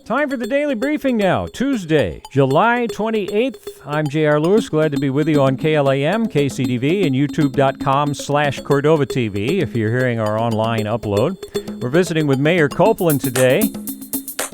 Time for the daily briefing now, Tuesday, July 28th. I'm J.R. Lewis, glad to be with you on KLAM, KCDV, and YouTube.com/Cordova TV if you're hearing our online upload. We're visiting with Mayor Koplin today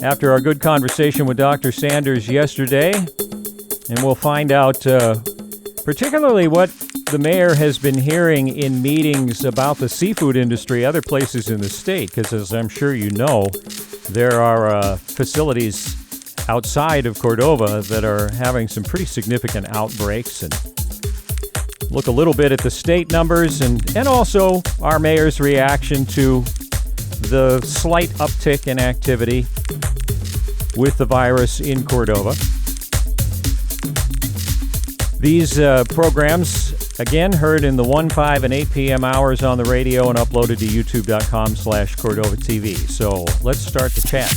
after our good conversation with Dr. Sanders yesterday, and we'll find out particularly what the mayor has been hearing in meetings about the seafood industry other places in the state, because as I'm sure you know, there are facilities outside of Cordova that are having some pretty significant outbreaks, and look a little bit at the state numbers and also our mayor's reaction to the slight uptick in activity with the virus in Cordova. These programs, again, heard in the 1, 5, and 8 p.m. hours on the radio and uploaded to youtube.com/Cordova TV. So let's start the chat.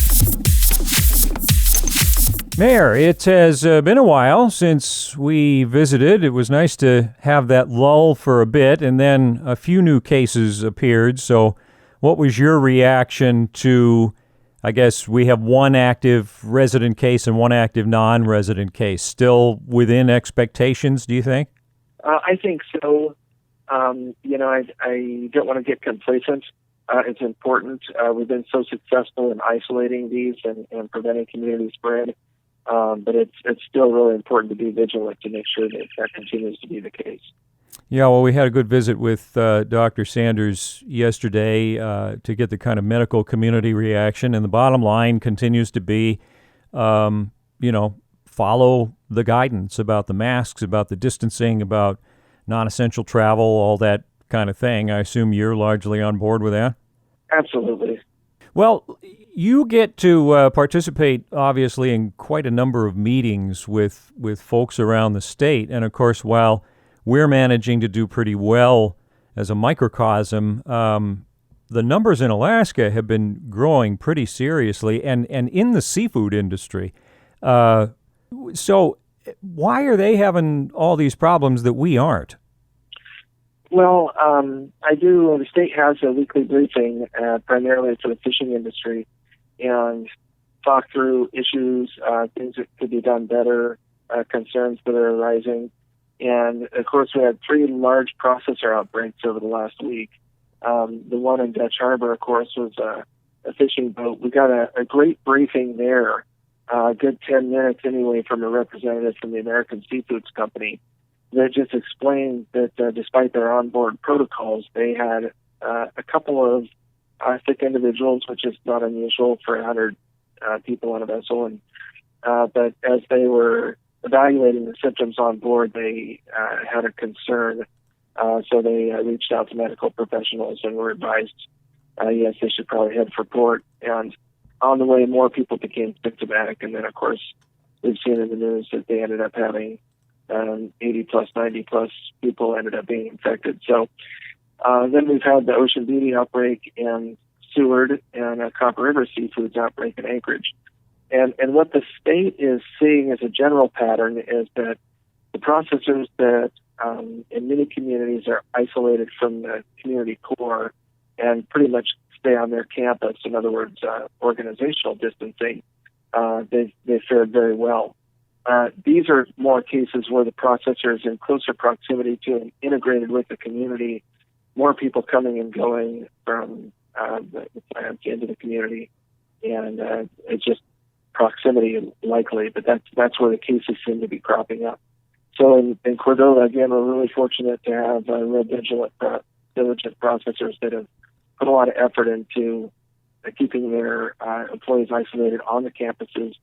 Mayor, it has been a while since we visited. It was nice to have that lull for a bit, and then a few new cases appeared. So what was your reaction to, I guess we have one active resident case and one active non-resident case? Still within expectations, do you think? I think so. I don't want to get complacent. It's important. We've been so successful in isolating these and preventing community spread, but it's still really important to be vigilant to make sure that continues to be the case. Yeah, well, we had a good visit with Dr. Sanders yesterday to get the kind of medical community reaction, and the bottom line continues to be, follow the guidance about the masks, about the distancing, about non-essential travel, all that kind of thing. I assume you're largely on board with that? Absolutely. Well, you get to participate, obviously, in quite a number of meetings with folks around the state. And, of course, while we're managing to do pretty well as a microcosm, the numbers in Alaska have been growing pretty seriously, and in the seafood industry. So why are they having all these problems that we aren't? Well, the state has a weekly briefing primarily for the fishing industry and talk through issues, things that could be done better, concerns that are arising. And, of course, we had 3 large processor outbreaks over the last week. The one in Dutch Harbor, of course, was a fishing boat. We got a great briefing there, a good 10 minutes anyway, from a representative from the American Seafoods Company that just explained that despite their onboard protocols, they had a couple of sick individuals, which is not unusual for 100 people on a vessel. And but as they were evaluating the symptoms on board, they had a concern. So they reached out to medical professionals and were advised, yes, they should probably head for port. And on the way, more people became symptomatic. And then, of course, we've seen in the news that they ended up having 80-plus, 90-plus people ended up being infected. So then we've had the Ocean Beauty outbreak in Seward and a Copper River Seafoods outbreak in Anchorage. And what the state is seeing as a general pattern is that the processors that in many communities are isolated from the community core and pretty much stay on their campus, in other words, organizational distancing, they fared very well. These are more cases where the processor is in closer proximity to and integrated with the community, more people coming and going from the plants into the community, and it's just proximity likely, but that's where the cases seem to be cropping up. So in Cordova, again, we're really fortunate to have real diligent processors that have put a lot of effort into keeping their employees isolated on the campuses,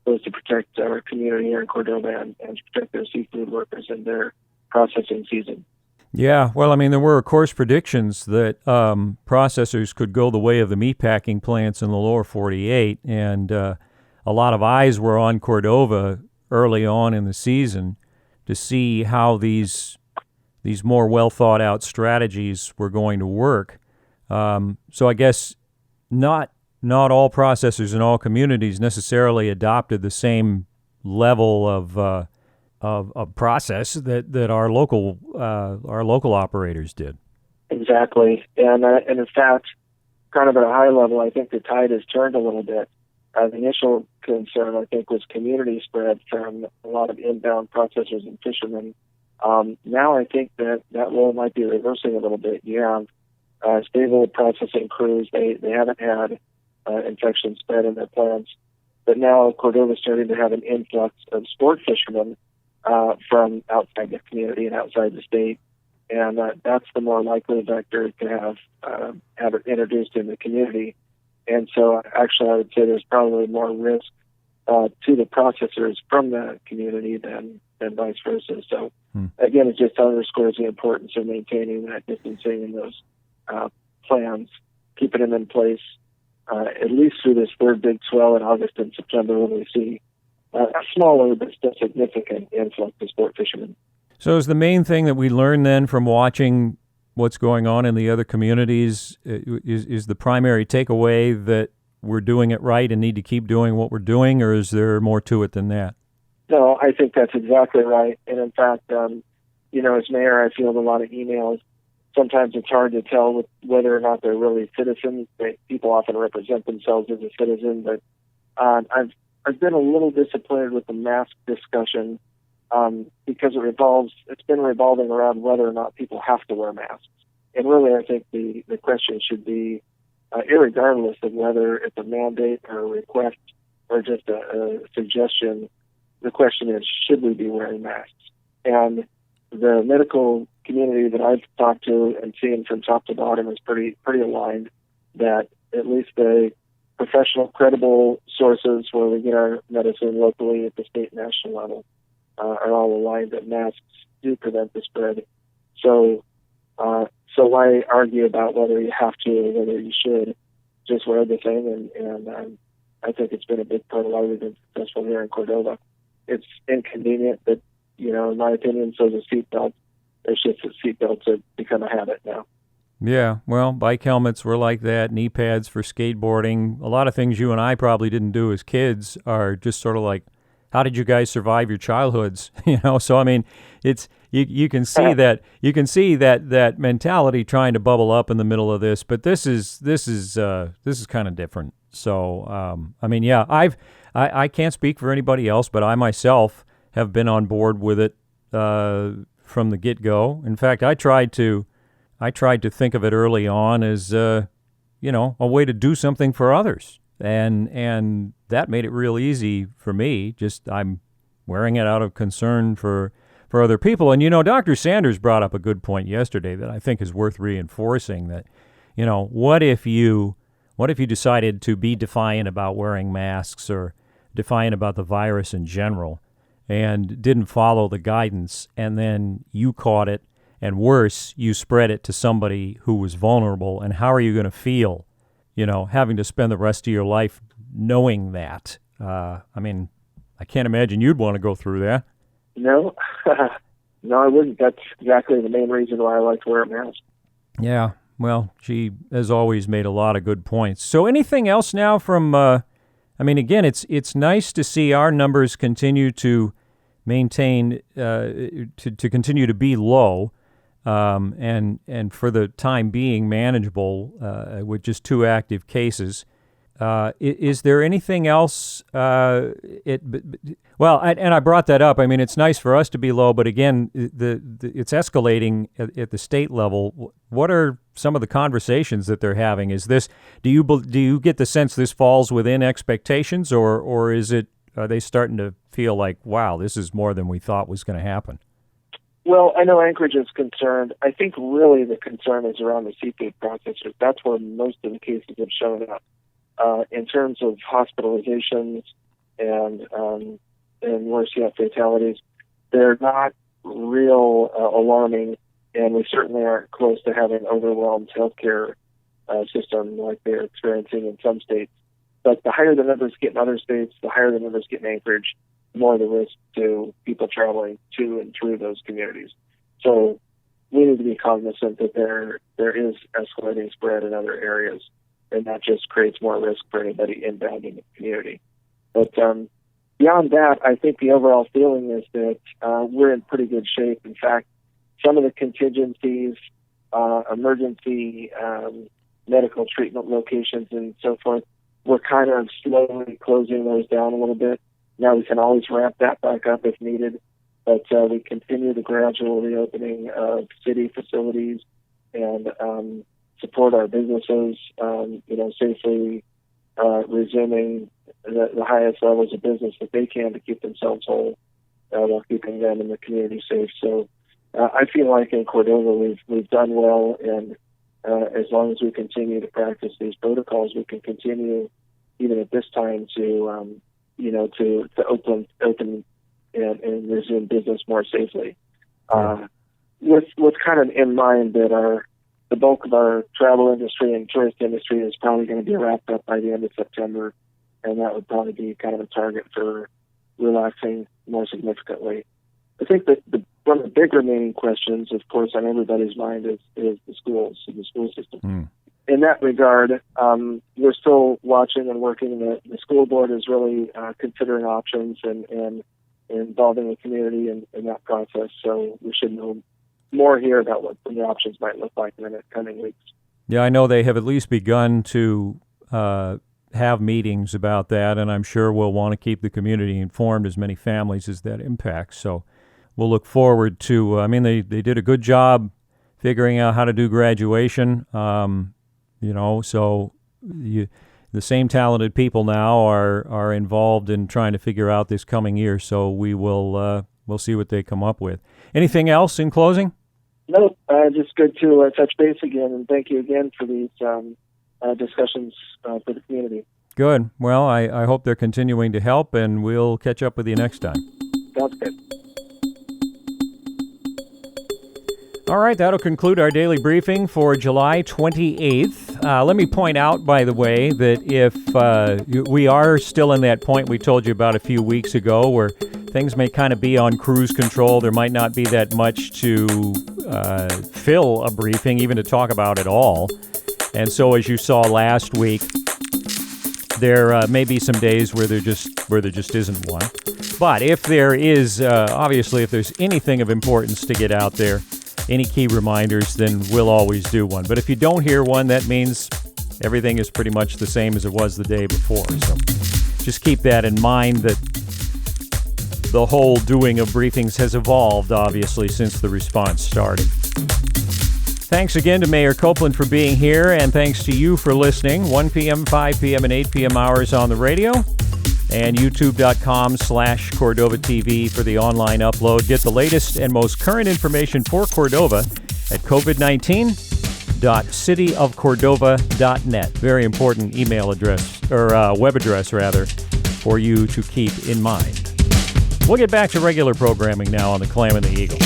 so as to protect our community here in Cordova and to protect their seafood workers in their processing season. Yeah, well, I mean, there were, of course, predictions that processors could go the way of the meatpacking plants in the lower 48, and a lot of eyes were on Cordova early on in the season to see how these more well-thought-out strategies were going to work. So I guess not all processors in all communities necessarily adopted the same level of process that our local operators did. Exactly, and in fact, kind of at a high level, I think the tide has turned a little bit. The initial concern, I think, was community spread from a lot of inbound processors and fishermen. Now I think that role might be reversing a little bit. You have stable processing crews. They haven't had infection spread in their plants. But now Cordova is starting to have an influx of sport fishermen from outside the community and outside the state. And that's the more likely vector to have it introduced in the community. And so actually I would say there's probably more risk to the processors from the community than vice versa. So again, it just underscores the importance of maintaining that distancing and those plans, keeping them in place, at least through this third big swell in August and September when we see a smaller but still significant influx of sport fishermen. So is the main thing that we learn then from watching what's going on in the other communities, is the primary takeaway that we're doing it right and need to keep doing what we're doing, or is there more to it than that? No, I think that's exactly right. And in fact, as mayor, I field a lot of emails. Sometimes it's hard to tell whether or not they're really citizens. People often represent themselves as a citizen, but I've been a little disappointed with the mask discussion because it's been revolving around whether or not people have to wear masks. And really, I think the question should be, irregardless of whether it's a mandate or a request or just a suggestion, the question is, should we be wearing masks? And the medical community that I've talked to and seen from top to bottom is pretty aligned that at least the professional, credible sources where we get our medicine locally at the state and national level are all aligned that masks do prevent the spread. So why argue about whether you have to or whether you should? Just wear the thing, and I think it's been a big part of why we've been successful here in Cordova. It's inconvenient, but in my opinion, so is a seatbelt. It's just that seatbelts have become a habit now. Yeah, well, bike helmets were like that, knee pads for skateboarding. A lot of things you and I probably didn't do as kids are just sort of like, how did you guys survive your childhoods? So I mean, it's you can see that mentality trying to bubble up in the middle of this, but this is kind of different. So I mean, yeah, I can't speak for anybody else, but I myself have been on board with it from the get-go. In fact, I tried to think of it early on as a way to do something for others. And that made it real easy for me. Just I'm wearing it out of concern for other people. And Dr. Sanders brought up a good point yesterday that I think is worth reinforcing. That what if you decided to be defiant about wearing masks or defiant about the virus in general and didn't follow the guidance, and then you caught it, and worse, you spread it to somebody who was vulnerable? And how are you going to feel? Having to spend the rest of your life knowing that. I mean, I can't imagine you'd want to go through that. No, no, I wouldn't. That's exactly the main reason why I like to wear a mask. Yeah, well, she, as always, made a lot of good points. So anything else now from, again, it's nice to see our numbers continue to maintain, to continue to be low. And for the time being manageable with just 2 active cases. Is there anything else? And I brought that up. I mean, it's nice for us to be low, but again, it's escalating at the state level. What are some of the conversations that they're having? Is this? Do you get the sense this falls within expectations, or are they starting to feel like, wow, this is more than we thought was going to happen? Well, I know Anchorage is concerned. I think really the concern is around the seafood processors. That's where most of the cases have shown up. In terms of hospitalizations and worse yet, fatalities, they're not real alarming, and we certainly aren't close to having overwhelmed healthcare system like they're experiencing in some states. But the higher the numbers get in other states, the higher the numbers get in Anchorage, the more the risk to people traveling to and through those communities. So we need to be cognizant that there is escalating spread in other areas, and that just creates more risk for anybody inbound in the community. But beyond that, I think the overall feeling is that we're in pretty good shape. In fact, some of the contingencies, emergency medical treatment locations and so forth, we're kind of slowly closing those down a little bit. Now we can always ramp that back up if needed, but we continue the gradual reopening of city facilities and support our businesses, safely resuming the highest levels of business that they can to keep themselves whole while keeping them and the community safe. So I feel like in Cordova we've done well, and as long as we continue to practice these protocols, we can continue even at this time to open and resume business more safely. With kind of in mind that the bulk of our travel industry and tourist industry is probably going to be wrapped up by the end of September, and that would probably be kind of a target for relaxing more significantly. I think that one of the big remaining questions, of course, on everybody's mind is the schools and the school system. In that regard, we're still watching and working. The school board is really considering options and involving the community in that process. So we should know more here about what the options might look like in the coming weeks. Yeah, I know they have at least begun to have meetings about that, and I'm sure we'll want to keep the community informed, as many families as that impacts. So we'll look forward to, they did a good job figuring out how to do graduation. The same talented people now are involved in trying to figure out this coming year. So we'll see what they come up with. Anything else in closing? No, just good to touch base again, and thank you again for these discussions for the community. Good. Well, I hope they're continuing to help, and we'll catch up with you next time. Sounds good. All right, that'll conclude our daily briefing for July 28th. Let me point out, by the way, that if we are still in that point we told you about a few weeks ago where things may kind of be on cruise control, there might not be that much to fill a briefing, even to talk about at all. And so as you saw last week, there may be some days where there just isn't one. But if there is, obviously, if there's anything of importance to get out there, any key reminders, then we'll always do one. But if you don't hear one, that means everything is pretty much the same as it was the day before. So just keep that in mind, that the whole doing of briefings has evolved, obviously, since the response started. Thanks again to Mayor Koplin for being here, and thanks to you for listening. 1 p.m., 5 p.m., and 8 p.m. hours on the radio, and youtube.com/Cordova TV for the online upload. Get the latest and most current information for Cordova at covid19.cityofcordova.net. Very important email address, or web address, rather, for you to keep in mind. We'll get back to regular programming now on the Clam and the Eagle.